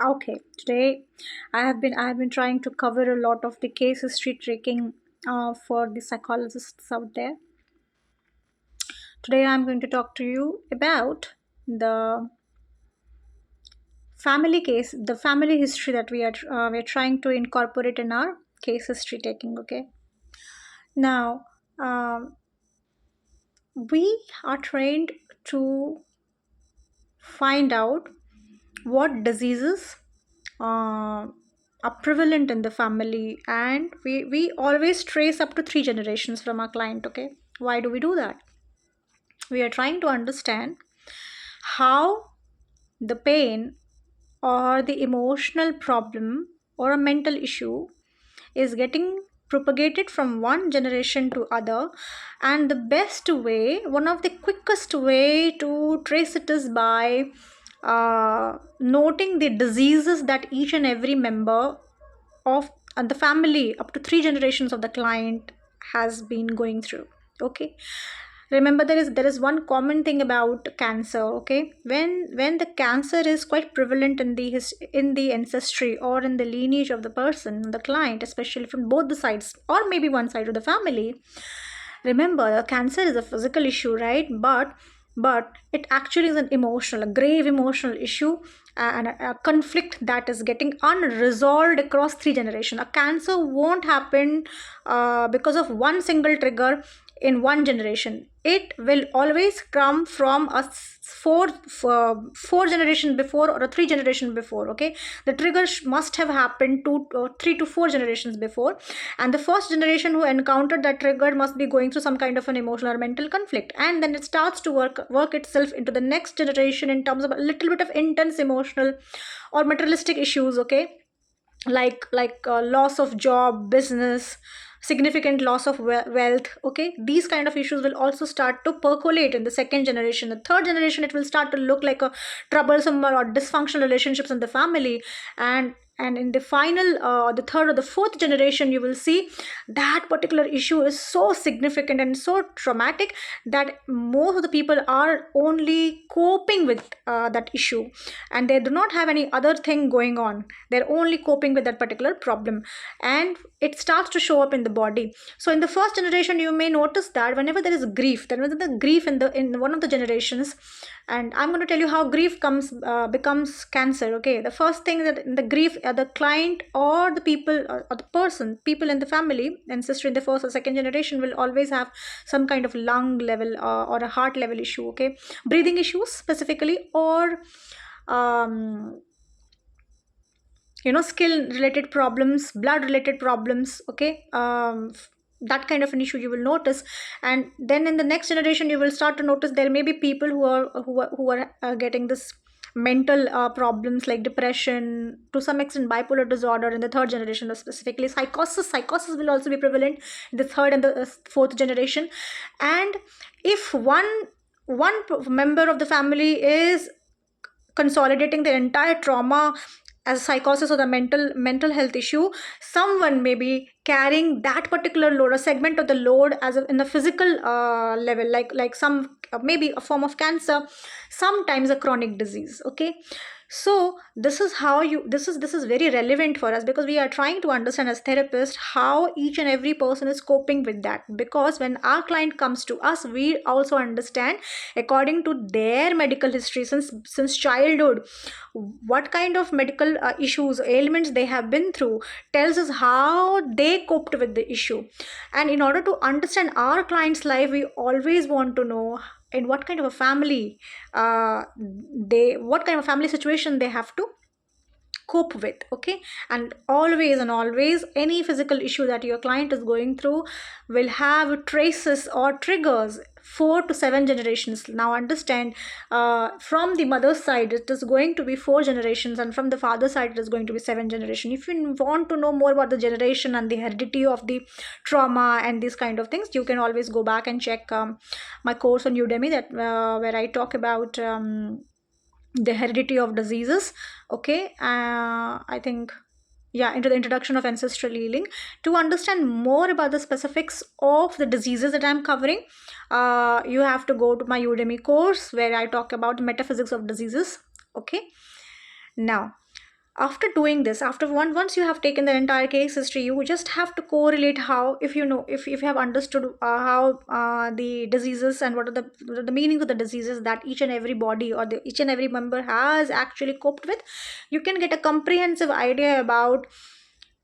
Okay, today I have been trying to cover a lot of the case history tracking for the psychologists out there. Today I'm going to talk to you about the the family history that we are trying to incorporate in our case history taking. Okay, now um, we are trained to find out what diseases uh, are prevalent in the family, and we always trace up to 3 generations from our client. Okay, why do we do that? We are trying to understand how the pain or the emotional problem or a mental issue is getting propagated from one generation to other, and the best way, one of the quickest way to trace it is by noting the diseases that each and every member of the family up to 3 generations of the client has been going through. Okay, remember there is one common thing about cancer. Okay, when the cancer is quite prevalent in the ancestry or in the lineage of the person, the client, especially from both the sides or maybe one side of the family. Remember, cancer is a physical issue, right? But it actually is an emotional, a grave emotional issue, and a conflict that is getting unresolved across 3 generations. A cancer won't happen because of one single trigger in one generation. It will always come from four generation before or a 3 generation before. Okay, the trigger must have happened 3 to 4 generations before, and the first generation who encountered that trigger must be going through some kind of an emotional or mental conflict, and then it starts to work itself into the next generation in terms of a little bit of intense emotional or materialistic issues. Okay, like loss of job, business, significant loss of wealth. Okay, these kind of issues will also start to percolate in the second generation. The third generation, it will start to look like a troublesome or dysfunctional relationships in the family, and in the final the third or the fourth generation, you will see that particular issue is so significant and so traumatic that most of the people are only coping with that issue, and they do not have any other thing going on. They're only coping with that particular problem, and it starts to show up in the body. So in the first generation, you may notice that whenever there is grief, then whenever the grief in one of the generations, and I'm going to tell you how grief comes becomes cancer. Okay, the first thing that in the grief, the client or the people or the person, people in the family ancestry in the first or second generation will always have some kind of lung level or a heart level issue. Okay, breathing issues specifically, or um, skill related problems, blood related problems. Okay, that kind of an issue you will notice. And then in the next generation, you will start to notice there may be people who are getting this mental problems like depression, to some extent bipolar disorder in the third generation. Or specifically psychosis will also be prevalent in the third and the fourth generation. And if one member of the family is consolidating their entire trauma as psychosis or the mental health issue, someone may be carrying that particular load, a segment of the load, in the physical level, like some maybe a form of cancer, sometimes a chronic disease. Okay, so this is very relevant for us, because we are trying to understand as therapists how each and every person is coping with that. Because when our client comes to us, we also understand according to their medical history since childhood, what kind of medical issues, ailments they have been through, tells us how they coped with the issue. And in order to understand our client's life, we always want to know in what kind of a family what kind of family situation they have to cope with. Okay, and always any physical issue that your client is going through will have traces or triggers 4 to 7 generations. Now understand, from the mother's side it is going to be 4 generations, and from the father's side it is going to be 7 generation. If you want to know more about the generation and the heredity of the trauma and these kind of things, you can always go back and check my course on Udemy, that where I talk about the heredity of diseases. Okay, I think, yeah, into the introduction of ancestral healing. To understand more about the specifics of the diseases that I'm covering, you have to go to my Udemy course where I talk about metaphysics of diseases. Okay, now After doing this, after once you have taken the entire case history, you just have to correlate how, if you know, if you have understood how the diseases and what are the meanings of the diseases that each and every body or each and every member has actually coped with, you can get a comprehensive idea about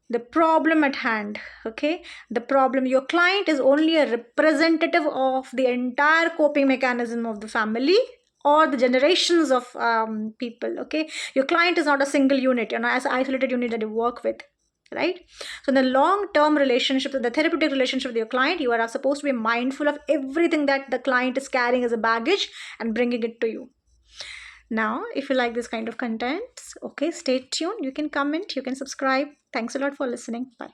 the problem at hand. Okay, the problem, your client is only a representative of the entire coping mechanism of the family or the generations of people. Okay, your client is not a single unit, as an isolated unit that you work with, right? So in the long term relationship, the therapeutic relationship with your client, you are supposed to be mindful of everything that the client is carrying as a baggage and bringing it to you. Now, if you like this kind of content, okay, stay tuned. You can comment, you can subscribe. Thanks a lot for listening. Bye.